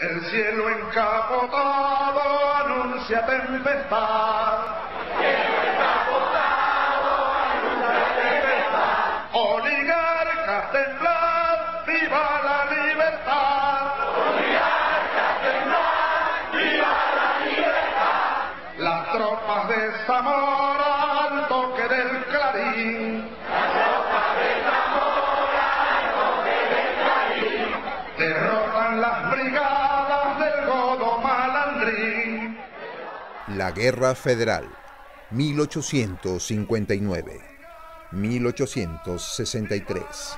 El cielo encapotado anuncia tempestad. Oligarcas temblad, viva la libertad. Oligarcas temblad, viva la libertad. Las tropas de Zamora al toque del clarín. Las tropas de Zamora al toque del clarín. Derrotan las brigadas del godo malandrín. La Guerra Federal, 1859. 1863.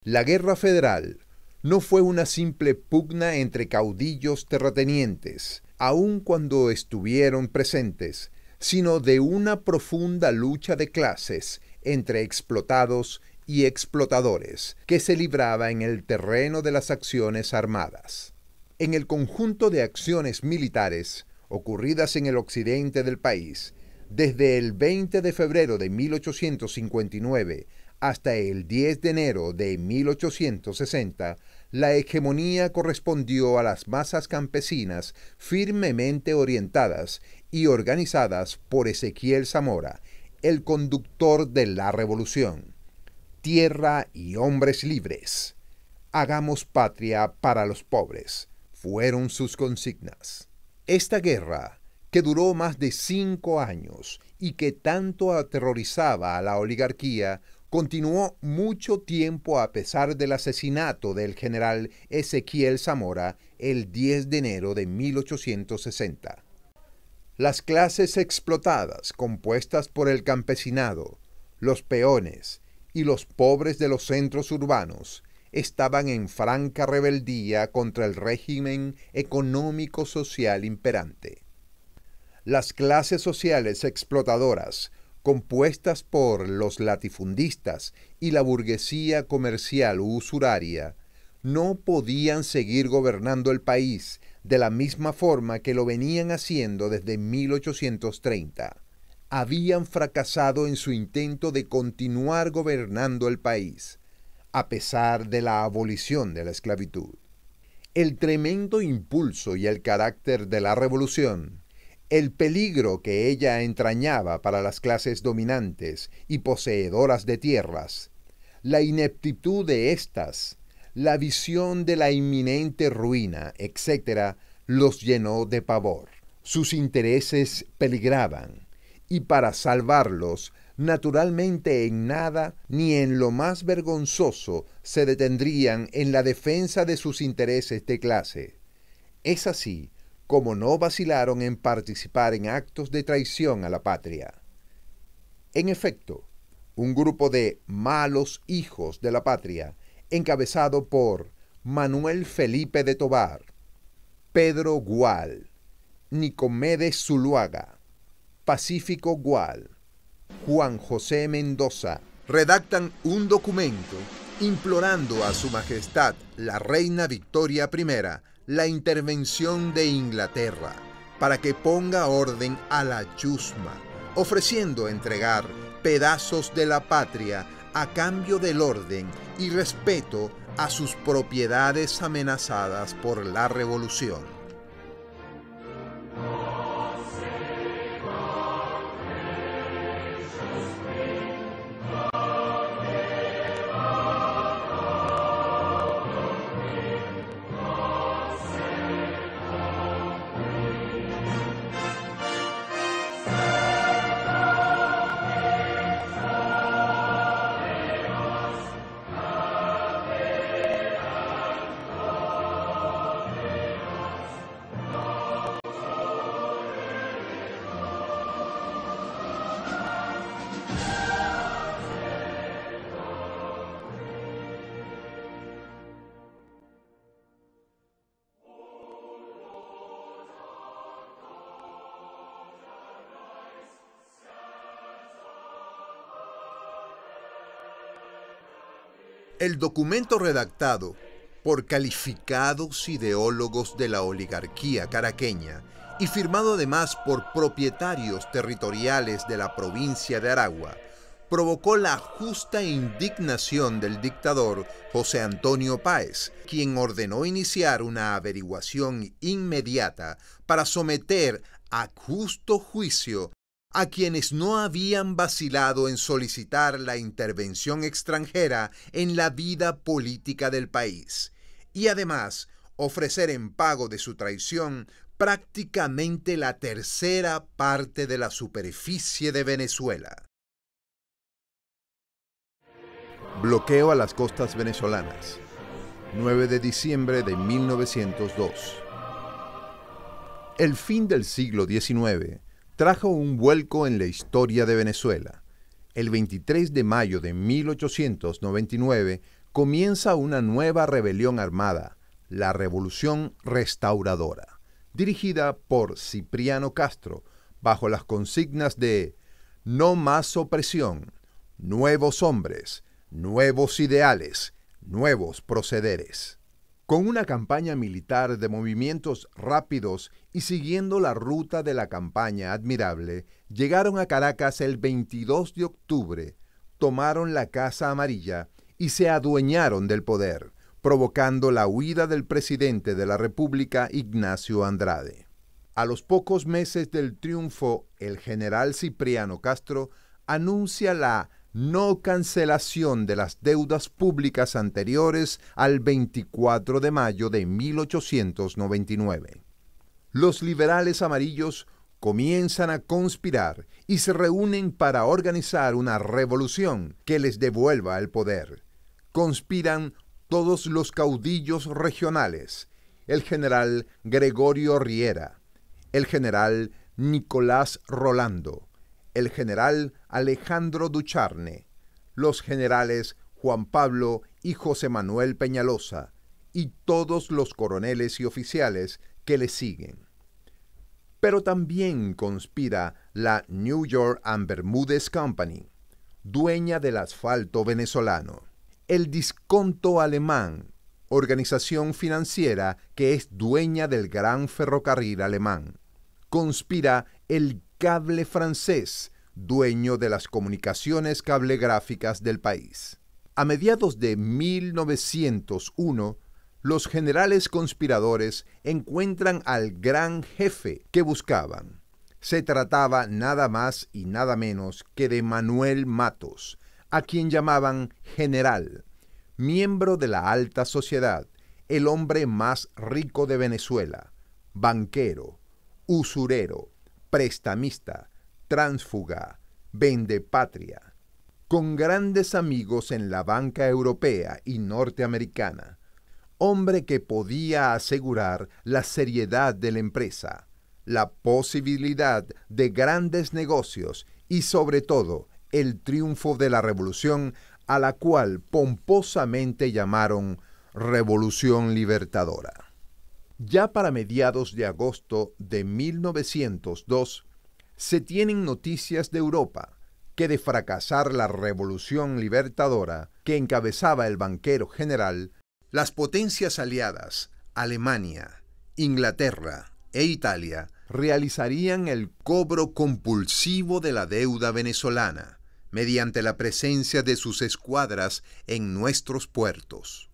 La Guerra Federal no fue una simple pugna entre caudillos terratenientes, aun cuando estuvieron presentes, sino de una profunda lucha de clases entre explotados y explotadores que se libraba en el terreno de las acciones armadas. En el conjunto de acciones militares ocurridas en el occidente del país, desde el 20 de febrero de 1859 hasta el 10 de enero de 1860, la hegemonía correspondió a las masas campesinas firmemente orientadas y organizadas por Ezequiel Zamora, el conductor de la revolución. Tierra y hombres libres. Hagamos patria para los pobres. Fueron sus consignas. Esta guerra, que duró más de 5 años y que tanto aterrorizaba a la oligarquía, continuó mucho tiempo a pesar del asesinato del general Ezequiel Zamora el 10 de enero de 1860. Las clases explotadas, compuestas por el campesinado, los peones y los pobres de los centros urbanos, estaban en franca rebeldía contra el régimen económico-social imperante. Las clases sociales explotadoras, compuestas por los latifundistas y la burguesía comercial usuraria, no podían seguir gobernando el país de la misma forma que lo venían haciendo desde 1830. Habían fracasado en su intento de continuar gobernando el país, a pesar de la abolición de la esclavitud. El tremendo impulso y el carácter de la revolución, el peligro que ella entrañaba para las clases dominantes y poseedoras de tierras, la ineptitud de éstas, la visión de la inminente ruina, etc., los llenó de pavor. Sus intereses peligraban, y para salvarlos, naturalmente en nada ni en lo más vergonzoso se detendrían en la defensa de sus intereses de clase. Es así como no vacilaron en participar en actos de traición a la patria. En efecto, un grupo de malos hijos de la patria, encabezado por Manuel Felipe de Tovar, Pedro Gual, Nicomedes Zuluaga, Pacífico Gual, Juan José Mendoza, redactan un documento implorando a Su Majestad la Reina Victoria I la intervención de Inglaterra para que ponga orden a la chusma, ofreciendo entregar pedazos de la patria a cambio del orden y respeto a sus propiedades amenazadas por la revolución. El documento redactado por calificados ideólogos de la oligarquía caraqueña y firmado además por propietarios territoriales de la provincia de Aragua, provocó la justa indignación del dictador José Antonio Páez, quien ordenó iniciar una averiguación inmediata para someter a justo juicio a quienes no habían vacilado en solicitar la intervención extranjera en la vida política del país, y además ofrecer en pago de su traición prácticamente la tercera parte de la superficie de Venezuela. Bloqueo a las costas venezolanas. 9 de diciembre de 1902. El fin del siglo XIX trajo un vuelco en la historia de Venezuela. El 23 de mayo de 1899 comienza una nueva rebelión armada, la Revolución Restauradora, dirigida por Cipriano Castro, bajo las consignas de "No más opresión, nuevos hombres, nuevos ideales, nuevos procederes". Con una campaña militar de movimientos rápidos y siguiendo la ruta de la campaña admirable, llegaron a Caracas el 22 de octubre, tomaron la Casa Amarilla y se adueñaron del poder, provocando la huida del presidente de la República, Ignacio Andrade. A los pocos meses del triunfo, el general Cipriano Castro anuncia la no cancelación de las deudas públicas anteriores al 24 de mayo de 1899. Los liberales amarillos comienzan a conspirar y se reúnen para organizar una revolución que les devuelva el poder. Conspiran todos los caudillos regionales: el general Gregorio Riera, el general Nicolás Rolando, el general Alejandro Ducharne, los generales Juan Pablo y José Manuel Peñalosa, y todos los coroneles y oficiales que le siguen. Pero también conspira la New York and Bermúdez Company, dueña del asfalto venezolano, el Disconto Alemán, organización financiera que es dueña del gran ferrocarril alemán. Conspira el Cable francés, dueño de las comunicaciones cablegráficas del país. A mediados de 1901, los generales conspiradores encuentran al gran jefe que buscaban. Se trataba nada más y nada menos que de Manuel Matos, a quien llamaban general, miembro de la alta sociedad, el hombre más rico de Venezuela, banquero, usurero, prestamista, tránsfuga, vendepatria, con grandes amigos en la banca europea y norteamericana, hombre que podía asegurar la seriedad de la empresa, la posibilidad de grandes negocios y sobre todo el triunfo de la revolución, a la cual pomposamente llamaron Revolución Libertadora. Ya para mediados de agosto de 1902, se tienen noticias de Europa que de fracasar la Revolución Libertadora que encabezaba el banquero general, las potencias aliadas, Alemania, Inglaterra e Italia, realizarían el cobro compulsivo de la deuda venezolana mediante la presencia de sus escuadras en nuestros puertos.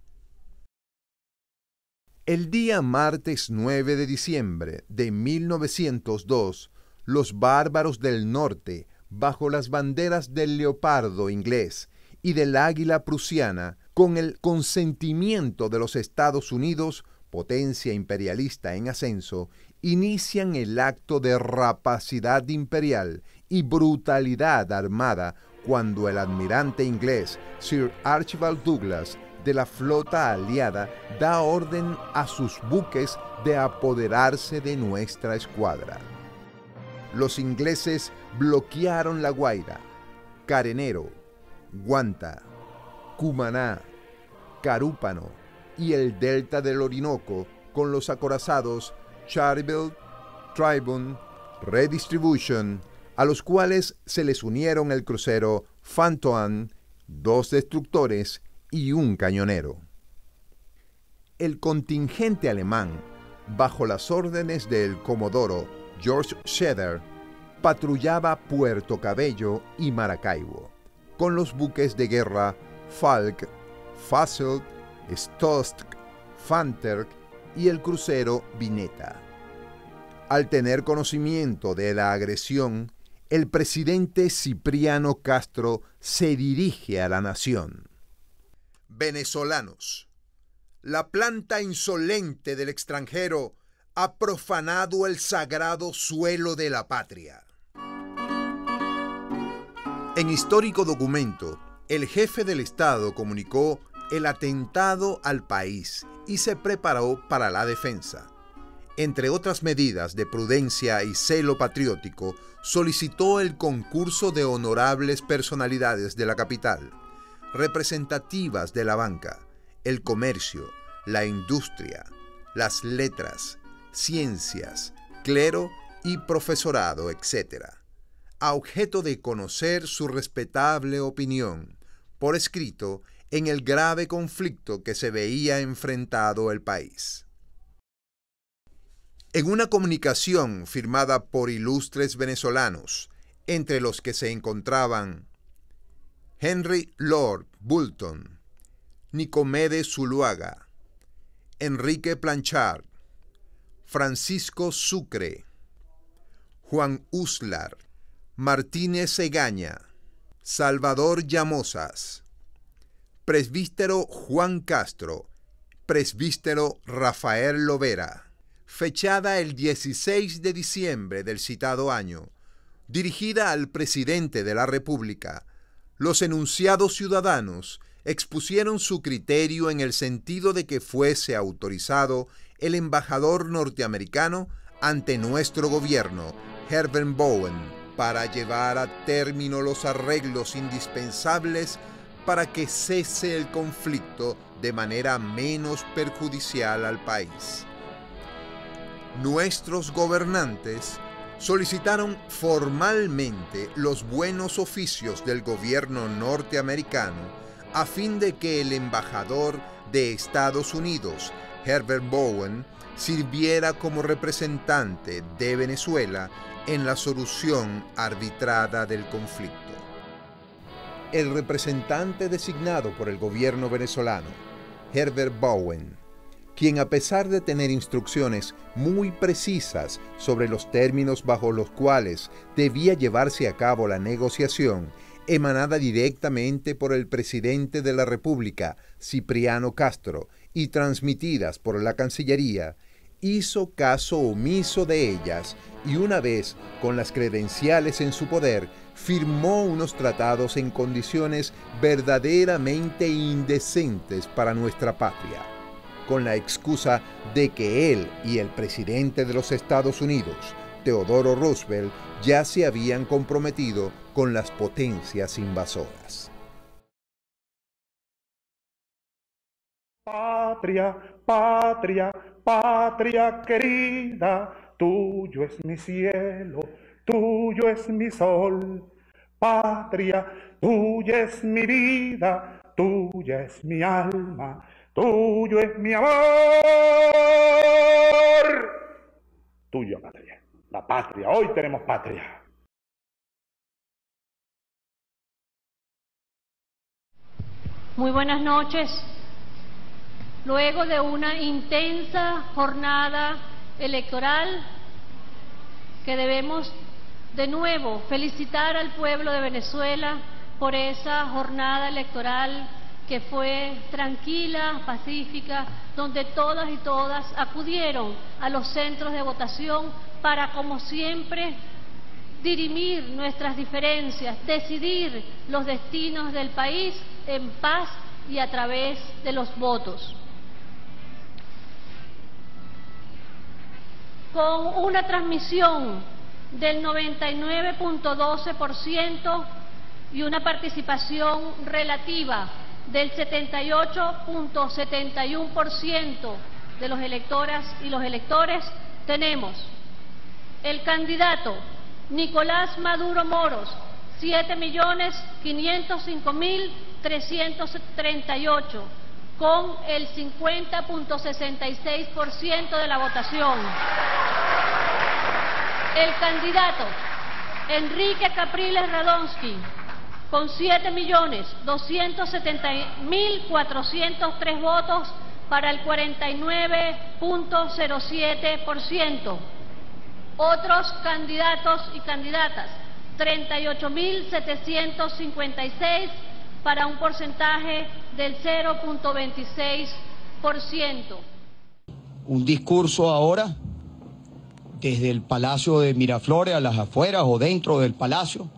El día martes 9 de diciembre de 1902, los bárbaros del norte, bajo las banderas del leopardo inglés y del águila prusiana, con el consentimiento de los Estados Unidos, potencia imperialista en ascenso, inician el acto de rapacidad imperial y brutalidad armada cuando el almirante inglés Sir Archibald Douglas de la flota aliada da orden a sus buques de apoderarse de nuestra escuadra. Los ingleses bloquearon La Guaira, Carenero, Guanta, Cumaná, Carúpano y el delta del Orinoco con los acorazados Charleville, Tribune, Redistribution, a los cuales se les unieron el crucero Phantom, 2 destructores y un cañonero. El contingente alemán, bajo las órdenes del comodoro George Scheder, patrullaba Puerto Cabello y Maracaibo. con los buques de guerra Falk, Faselt, Stost, Fanterk y el crucero Vineta. Al tener conocimiento de la agresión, el presidente Cipriano Castro se dirige a la nación. Venezolanos, la planta insolente del extranjero ha profanado el sagrado suelo de la patria. En histórico documento, el jefe del Estado comunicó el atentado al país y se preparó para la defensa. Entre otras medidas de prudencia y celo patriótico, solicitó el concurso de honorables personalidades de la capital, representativas de la banca, el comercio, la industria, las letras, ciencias, clero y profesorado, etc., a objeto de conocer su respetable opinión, por escrito, en el grave conflicto que se veía enfrentado el país. En una comunicación firmada por ilustres venezolanos, entre los que se encontraban Henry Lord Boulton, Nicomedes Zuluaga, Enrique Planchard, Francisco Sucre, Juan Uslar, Martínez Egaña, Salvador Llamosas, presbítero Juan Castro, presbítero Rafael Lovera, fechada el 16 de diciembre del citado año, dirigida al presidente de la República, los enunciados ciudadanos expusieron su criterio en el sentido de que fuese autorizado el embajador norteamericano ante nuestro gobierno, Herbert Bowen, para llevar a término los arreglos indispensables para que cese el conflicto de manera menos perjudicial al país. Nuestros gobernantes solicitaron formalmente los buenos oficios del gobierno norteamericano a fin de que el embajador de Estados Unidos, Herbert Bowen, sirviera como representante de Venezuela en la solución arbitrada del conflicto. El representante designado por el gobierno venezolano, Herbert Bowen, quien a pesar de tener instrucciones muy precisas sobre los términos bajo los cuales debía llevarse a cabo la negociación, emanada directamente por el presidente de la República, Cipriano Castro, y transmitidas por la Cancillería, hizo caso omiso de ellas y una vez con las credenciales en su poder, firmó unos tratados en condiciones verdaderamente indecentes para nuestra patria, con la excusa de que él y el presidente de los Estados Unidos, Teodoro Roosevelt, ya se habían comprometido con las potencias invasoras. Patria, patria, patria querida, tuyo es mi cielo, tuyo es mi sol. Patria, tuya es mi vida, tuya es mi alma, tuyo es mi amor. Tuya patria, la patria, hoy tenemos patria. Muy buenas noches. Luego de una intensa jornada electoral que debemos de nuevo felicitar al pueblo de Venezuela por esa jornada electoral que fue tranquila, pacífica, donde todas y todas acudieron a los centros de votación para, como siempre, dirimir nuestras diferencias, decidir los destinos del país en paz y a través de los votos. Con una transmisión del 99.12% y una participación relativa del 78.71% de los electoras y los electores, tenemos el candidato Nicolás Maduro Moros, 7.505.338, con el 50.66% de la votación. El candidato Enrique Capriles Radonsky, con 7.270.403 votos para el 49.07%. Otros candidatos y candidatas, 38.756 para un porcentaje del 0.26%. Un discurso ahora desde el Palacio de Miraflores a las afueras o dentro del Palacio,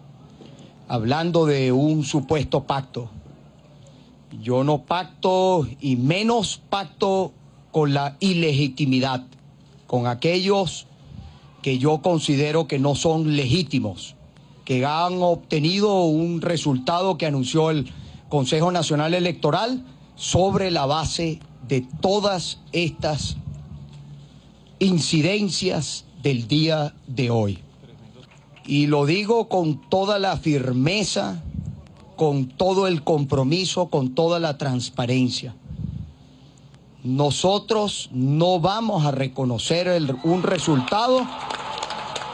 hablando de un supuesto pacto. Yo no pacto y menos pacto con la ilegitimidad, con aquellos que yo considero que no son legítimos, que han obtenido un resultado que anunció el Consejo Nacional Electoral sobre la base de todas estas incidencias del día de hoy. Y lo digo con toda la firmeza, con todo el compromiso, con toda la transparencia. Nosotros no vamos a reconocer un resultado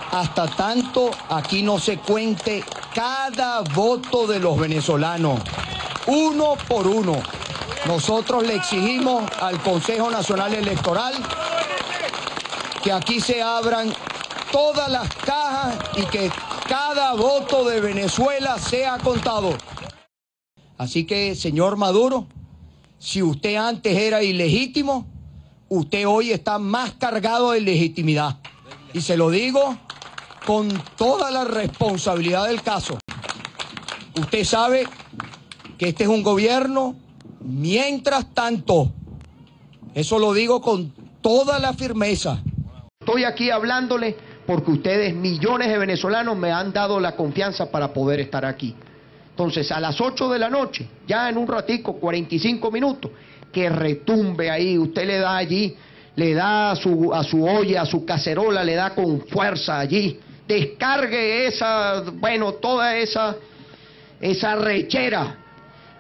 hasta tanto aquí no se cuente cada voto de los venezolanos, uno por uno. Nosotros le exigimos al Consejo Nacional Electoral que aquí se abran todas las cajas y que cada voto de Venezuela sea contado. Así que, señor Maduro, si usted antes era ilegítimo, usted hoy está más cargado de legitimidad. Y se lo digo con toda la responsabilidad del caso. Usted sabe que este es un gobierno mientras tanto. Eso lo digo con toda la firmeza. Estoy aquí hablándole porque ustedes, millones de venezolanos, me han dado la confianza para poder estar aquí. Entonces, a las 8 de la noche, ya en un ratico, 45 minutos, que retumbe ahí, usted le da allí, le da a su olla, a su cacerola, le da con fuerza allí, descargue esa, bueno, toda esa rechera,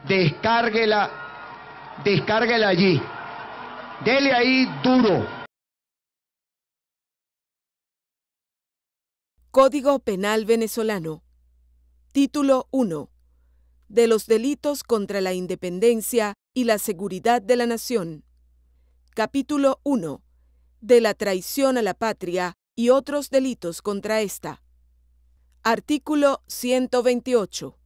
descárguela allí, dele ahí duro. Código Penal Venezolano. Título 1. De los delitos contra la independencia y la seguridad de la nación. Capítulo 1. De la traición a la patria y otros delitos contra ésta. Artículo 128.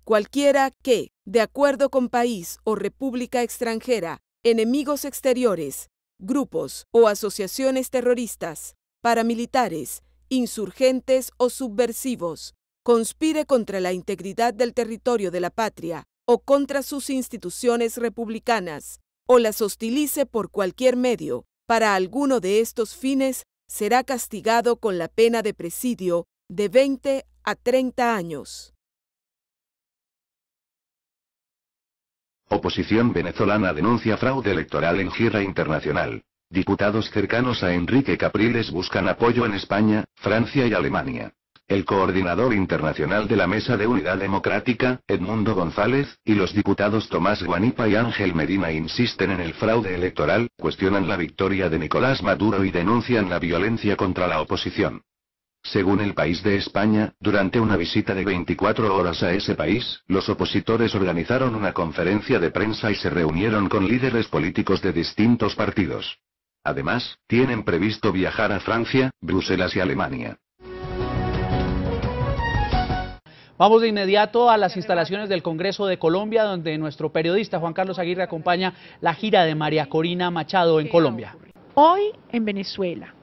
Cualquiera que, de acuerdo con país o república extranjera, enemigos exteriores, grupos o asociaciones terroristas, paramilitares, insurgentes o subversivos, conspire contra la integridad del territorio de la patria o contra sus instituciones republicanas, o las hostilice por cualquier medio, para alguno de estos fines, será castigado con la pena de presidio de 20 a 30 años. Oposición venezolana denuncia fraude electoral en gira internacional. Diputados cercanos a Enrique Capriles buscan apoyo en España, Francia y Alemania. El coordinador internacional de la Mesa de Unidad Democrática, Edmundo González, y los diputados Tomás Guanipa y Ángel Medina insisten en el fraude electoral, cuestionan la victoria de Nicolás Maduro y denuncian la violencia contra la oposición. Según El País de España, durante una visita de 24 horas a ese país, los opositores organizaron una conferencia de prensa y se reunieron con líderes políticos de distintos partidos. Además, tienen previsto viajar a Francia, Bruselas y Alemania. Vamos de inmediato a las instalaciones del Congreso de Colombia, donde nuestro periodista Juan Carlos Aguirre acompaña la gira de María Corina Machado en Colombia. Hoy en Venezuela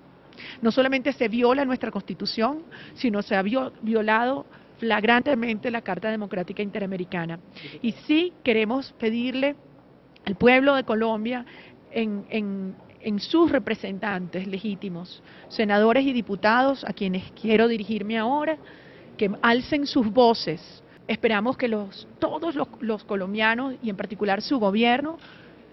no solamente se viola nuestra Constitución, sino se ha violado flagrantemente la Carta Democrática Interamericana. Y sí queremos pedirle al pueblo de Colombia, en sus representantes legítimos, senadores y diputados, a quienes quiero dirigirme ahora, que alcen sus voces. Esperamos que todos los colombianos, y en particular su gobierno,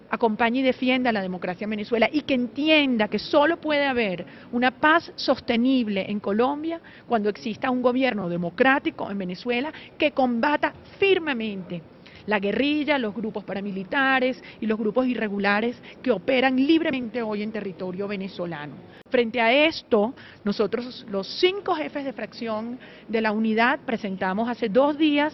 acompañe y defienda la democracia en Venezuela y que entienda que solo puede haber una paz sostenible en Colombia cuando exista un gobierno democrático en Venezuela que combata firmemente la guerrilla, los grupos paramilitares y los grupos irregulares que operan libremente hoy en territorio venezolano. Frente a esto, nosotros, los 5 jefes de fracción de la unidad, presentamos hace 2 días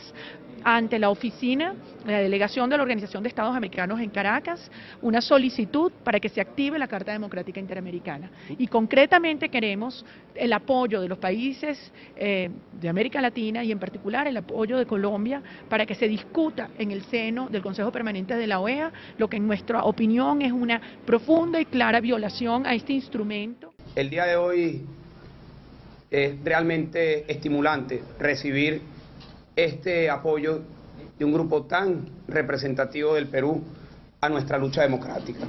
ante la oficina, la delegación de la Organización de Estados Americanos en Caracas, una solicitud para que se active la Carta Democrática Interamericana. Y concretamente queremos el apoyo de los países de América Latina y en particular el apoyo de Colombia para que se discuta en el seno del Consejo Permanente de la OEA lo que en nuestra opinión es una profunda y clara violación a este instrumento. El día de hoy es realmente estimulante recibir este apoyo de un grupo tan representativo del Perú a nuestra lucha democrática.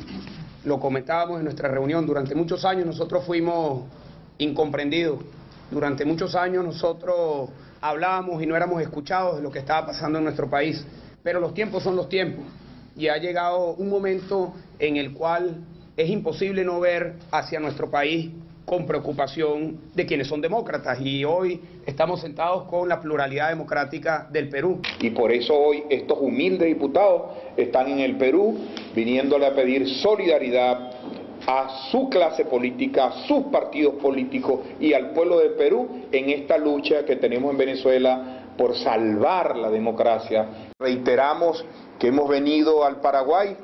Lo comentábamos en nuestra reunión, durante muchos años nosotros fuimos incomprendidos, durante muchos años nosotros hablábamos y no éramos escuchados de lo que estaba pasando en nuestro país, pero los tiempos son los tiempos y ha llegado un momento en el cual es imposible no ver hacia nuestro país con preocupación de quienes son demócratas, y hoy estamos sentados con la pluralidad democrática del Perú. Y por eso hoy estos humildes diputados están en el Perú viniéndole a pedir solidaridad a su clase política, a sus partidos políticos y al pueblo del Perú en esta lucha que tenemos en Venezuela por salvar la democracia. Reiteramos que hemos venido al Paraguay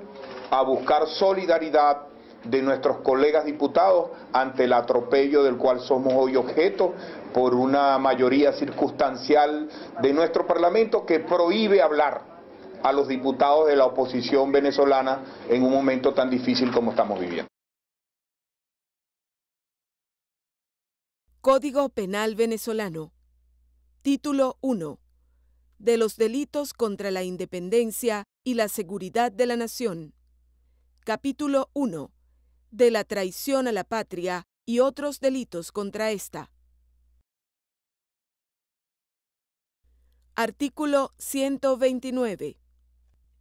a buscar solidaridad de nuestros colegas diputados ante el atropello del cual somos hoy objeto por una mayoría circunstancial de nuestro Parlamento que prohíbe hablar a los diputados de la oposición venezolana en un momento tan difícil como estamos viviendo. Código Penal Venezolano. Título 1. De los delitos contra la independencia y la seguridad de la nación. Capítulo 1. De la traición a la patria y otros delitos contra ésta. Artículo 129.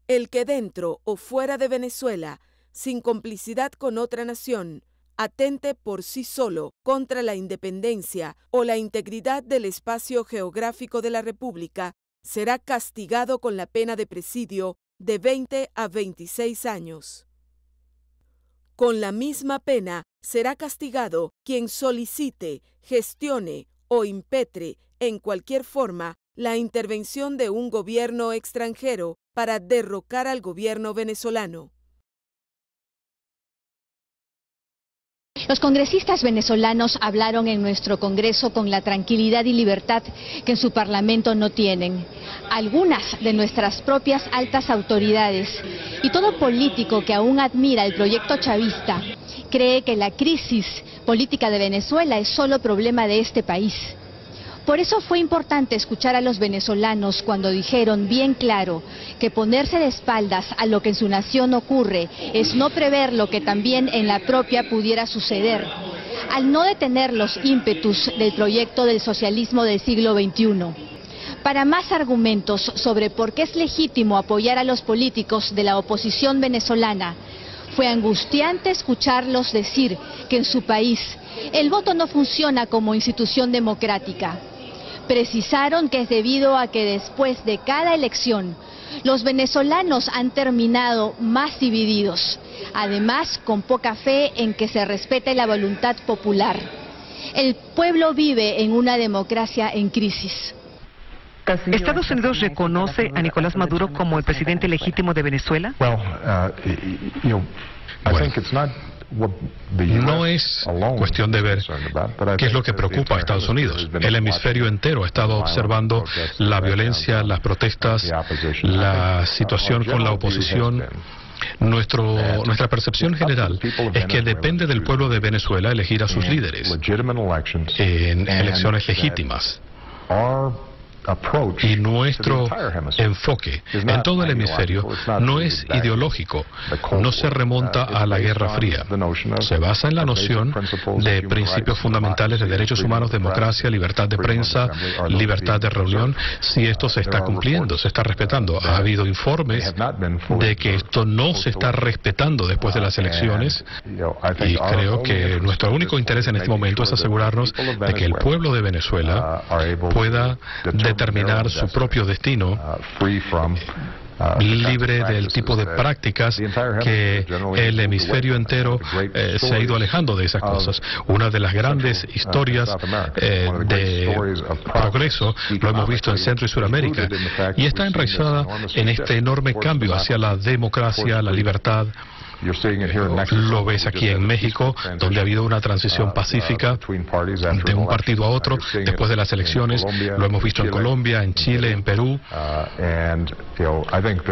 El que dentro o fuera de Venezuela, sin complicidad con otra nación, atente por sí solo contra la independencia o la integridad del espacio geográfico de la República, será castigado con la pena de presidio de 20 a 26 años. Con la misma pena será castigado quien solicite, gestione o impetre en cualquier forma la intervención de un gobierno extranjero para derrocar al gobierno venezolano. Los congresistas venezolanos hablaron en nuestro Congreso con la tranquilidad y libertad que en su Parlamento no tienen. Algunas de nuestras propias altas autoridades y todo político que aún admira el proyecto chavista cree que la crisis política de Venezuela es solo problema de este país. Por eso fue importante escuchar a los venezolanos cuando dijeron bien claro que ponerse de espaldas a lo que en su nación ocurre es no prever lo que también en la propia pudiera suceder, al no detener los ímpetus del proyecto del socialismo del siglo XXI. Para más argumentos sobre por qué es legítimo apoyar a los políticos de la oposición venezolana, fue angustiante escucharlos decir que en su país el voto no funciona como institución democrática. Precisaron que es debido a que después de cada elección, los venezolanos han terminado más divididos, además con poca fe en que se respete la voluntad popular. El pueblo vive en una democracia en crisis. ¿Estados Unidos reconoce a Nicolás Maduro como el presidente legítimo de Venezuela? No es cuestión de ver qué es lo que preocupa a Estados Unidos. El hemisferio entero ha estado observando la violencia, las protestas, la situación con la oposición. Nuestra percepción general es que depende del pueblo de Venezuela elegir a sus líderes en elecciones legítimas. Y nuestro enfoque en todo el hemisferio no es ideológico, no se remonta a la Guerra Fría. Se basa en la noción de principios fundamentales de derechos humanos, democracia, libertad de prensa, libertad de reunión. Si esto se está cumpliendo, se está respetando. Ha habido informes de que esto no se está respetando después de las elecciones, y creo que nuestro único interés en este momento es asegurarnos de que el pueblo de Venezuela pueda determinar su propio destino libre del tipo de prácticas que el hemisferio entero se ha ido alejando de esas cosas. Una de las grandes historias de progreso lo hemos visto en Centro y Suramérica, y está enraizada en este enorme cambio hacia la democracia, la libertad. Lo ves aquí en México, donde ha habido una transición pacífica de un partido a otro después de las elecciones. Lo hemos visto en Colombia, en Chile, en Perú.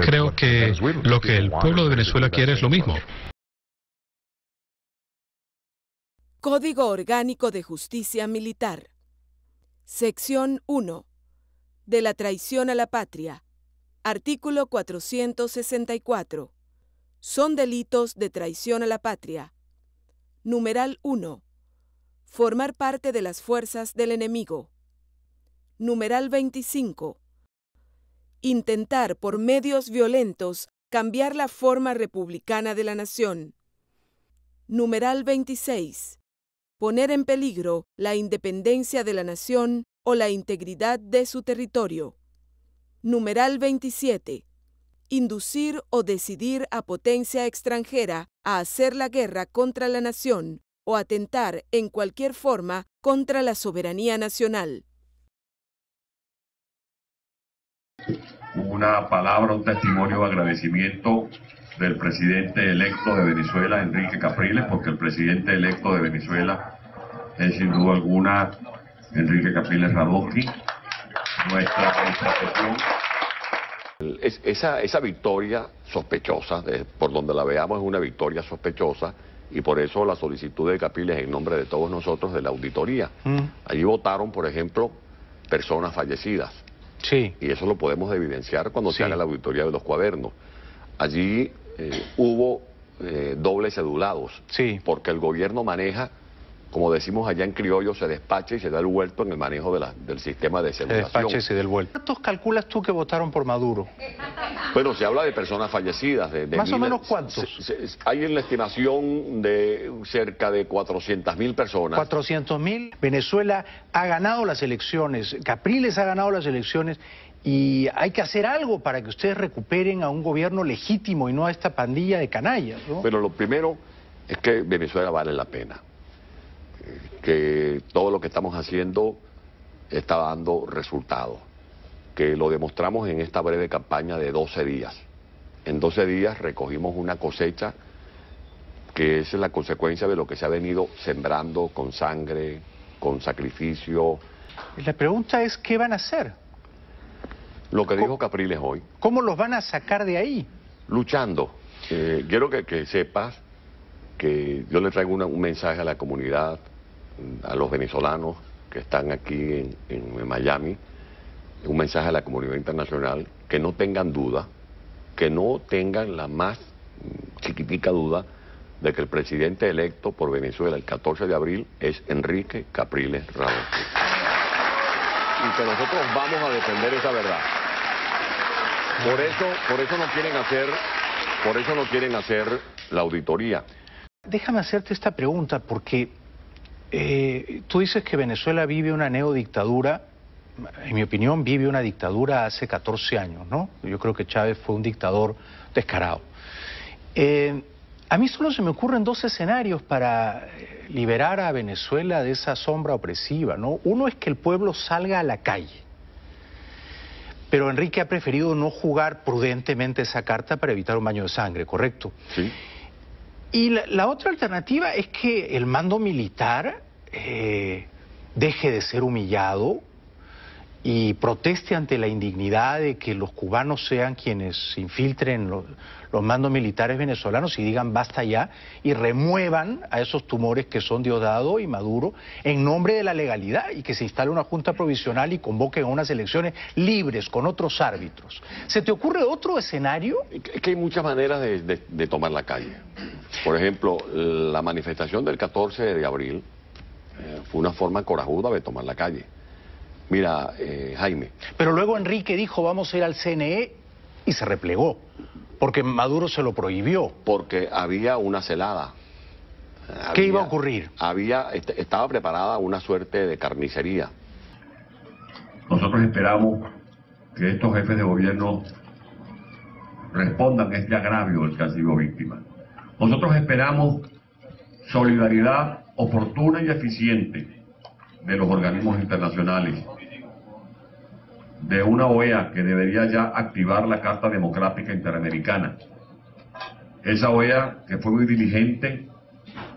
Creo que lo que el pueblo de Venezuela quiere es lo mismo. Código Orgánico de Justicia Militar. Sección 1. De la traición a la patria. Artículo 464. Son delitos de traición a la patria. Numeral 1. Formar parte de las fuerzas del enemigo. Numeral 25. Intentar por medios violentos cambiar la forma republicana de la nación. Numeral 26. Poner en peligro la independencia de la nación o la integridad de su territorio. Numeral 27. Inducir o decidir a potencia extranjera a hacer la guerra contra la nación o atentar en cualquier forma contra la soberanía nacional. Una palabra, un testimonio de agradecimiento del presidente electo de Venezuela, Enrique Capriles, porque el presidente electo de Venezuela es sin duda alguna Enrique Capriles Radonsky. Nuestra profesión. Esa victoria sospechosa, por donde la veamos, es una victoria sospechosa, y por eso la solicitud de Capriles en nombre de todos nosotros de la auditoría. Allí votaron, por ejemplo, personas fallecidas. Sí. Y eso lo podemos evidenciar cuando se haga la auditoría de los cuadernos. Allí hubo dobles cedulados, porque el gobierno maneja, como decimos allá en criollo, se despacha y se da el vuelto en el manejo del sistema de cedulación. Se despacha y se da el vuelto. ¿Cuántos calculas tú que votaron por Maduro? Bueno, se habla de personas fallecidas. ¿Más o menos cuántos? Hay en la estimación de cerca de 400.000 personas. 400.000. Venezuela ha ganado las elecciones, Capriles ha ganado las elecciones, y hay que hacer algo para que ustedes recuperen a un gobierno legítimo y no a esta pandilla de canallas, ¿no? Pero lo primero es que Venezuela vale la pena, que todo lo que estamos haciendo está dando resultados, que lo demostramos en esta breve campaña de 12 días. En 12 días recogimos una cosecha que es la consecuencia de lo que se ha venido sembrando con sangre, con sacrificio. Y la pregunta es, ¿qué van a hacer? Lo que dijo Capriles hoy. ¿Cómo los van a sacar de ahí? Luchando. Quiero que sepas que yo le traigo un mensaje a la comunidad, a los venezolanos que están aquí en Miami, un mensaje a la comunidad internacional, que no tengan duda, que no tengan la más chiquitica duda de que el presidente electo por Venezuela el 14 de abril es Enrique Capriles Radonsky. Y que nosotros vamos a defender esa verdad. Por eso no quieren hacer la auditoría. Déjame hacerte esta pregunta, porque tú dices que Venezuela vive una neodictadura. En mi opinión, vive una dictadura hace 14 años, ¿no? Yo creo que Chávez fue un dictador descarado. A mí solo se me ocurren dos escenarios para liberar a Venezuela de esa sombra opresiva, ¿no? Uno es que el pueblo salga a la calle. Pero Enrique ha preferido no jugar prudentemente esa carta para evitar un baño de sangre, ¿correcto? Sí. Y la otra alternativa es que el mando militar deje de ser humillado y proteste ante la indignidad de que los cubanos sean quienes infiltren los mandos militares venezolanos y digan basta ya, y remuevan a esos tumores que son Diosdado y Maduro en nombre de la legalidad, y que se instale una junta provisional y convoquen a unas elecciones libres con otros árbitros. ¿Se te ocurre otro escenario? Es que hay muchas maneras de tomar la calle. Por ejemplo, la manifestación del 14 de abril fue una forma corajuda de tomar la calle. Mira, Jaime. Pero luego Enrique dijo, vamos a ir al CNE, y se replegó, porque Maduro se lo prohibió. Porque había una celada. ¿Qué iba a ocurrir? Estaba preparada una suerte de carnicería. Nosotros esperamos que estos jefes de gobierno respondan a este agravio del que han sido víctimas. Nosotros esperamos solidaridad oportuna y eficiente de los organismos internacionales, de una OEA que debería ya activar la Carta Democrática Interamericana. Esa OEA que fue muy diligente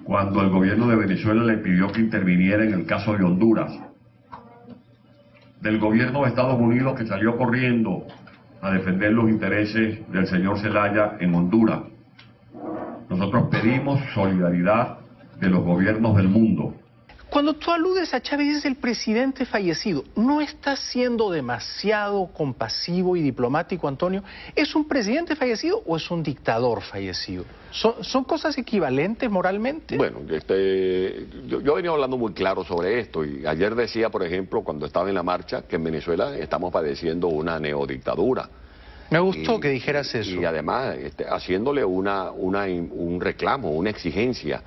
cuando el gobierno de Venezuela le pidió que interviniera en el caso de Honduras. Del gobierno de Estados Unidos que salió corriendo a defender los intereses del señor Zelaya en Honduras. Nosotros pedimos solidaridad de los gobiernos del mundo. Cuando tú aludes a Chávez, dices el presidente fallecido. ¿No estás siendo demasiado compasivo y diplomático, Antonio? ¿Es un presidente fallecido o es un dictador fallecido? ¿Son cosas equivalentes moralmente? Bueno, yo he venido hablando muy claro sobre esto y ayer decía, por ejemplo, cuando estaba en la marcha, que en Venezuela estamos padeciendo una neodictadura. Me gustó que dijeras eso. Y además, haciéndole un reclamo, una exigencia.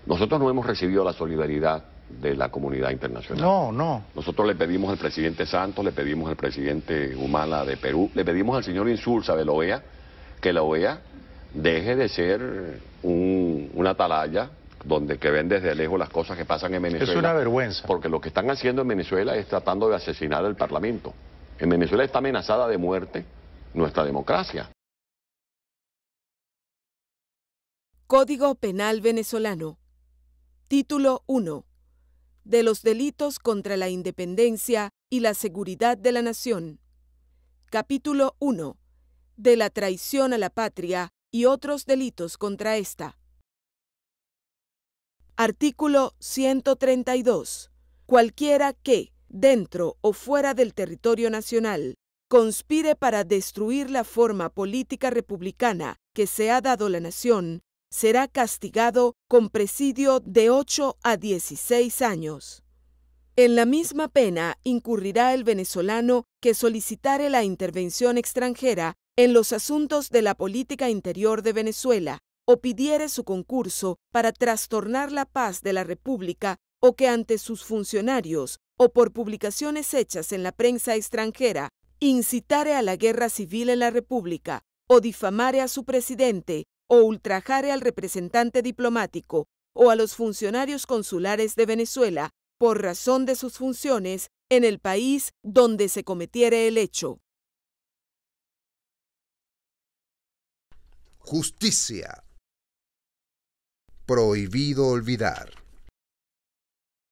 Nosotros no hemos recibido la solidaridad de la comunidad internacional. No. Nosotros le pedimos al presidente Santos, le pedimos al presidente Humala de Perú, le pedimos al señor Insulza de la OEA, que la OEA deje de ser una atalaya que ven desde lejos las cosas que pasan en Venezuela. Es una vergüenza. Porque lo que están haciendo en Venezuela es tratando de asesinar al Parlamento. En Venezuela está amenazada de muerte nuestra democracia. Código Penal Venezolano. Título 1. De los delitos contra la independencia y la seguridad de la nación. Capítulo 1. De la traición a la patria y otros delitos contra ésta. Artículo 132. Cualquiera que, dentro o fuera del territorio nacional, conspire para destruir la forma política republicana que se ha dado la nación, será castigado con presidio de 8 a 16 años. En la misma pena incurrirá el venezolano que solicitare la intervención extranjera en los asuntos de la política interior de Venezuela o pidiere su concurso para trastornar la paz de la República o que ante sus funcionarios o por publicaciones hechas en la prensa extranjera incitare a la guerra civil en la República o difamare a su presidente o ultrajare al representante diplomático o a los funcionarios consulares de Venezuela por razón de sus funciones en el país donde se cometiere el hecho. Justicia. Prohibido olvidar.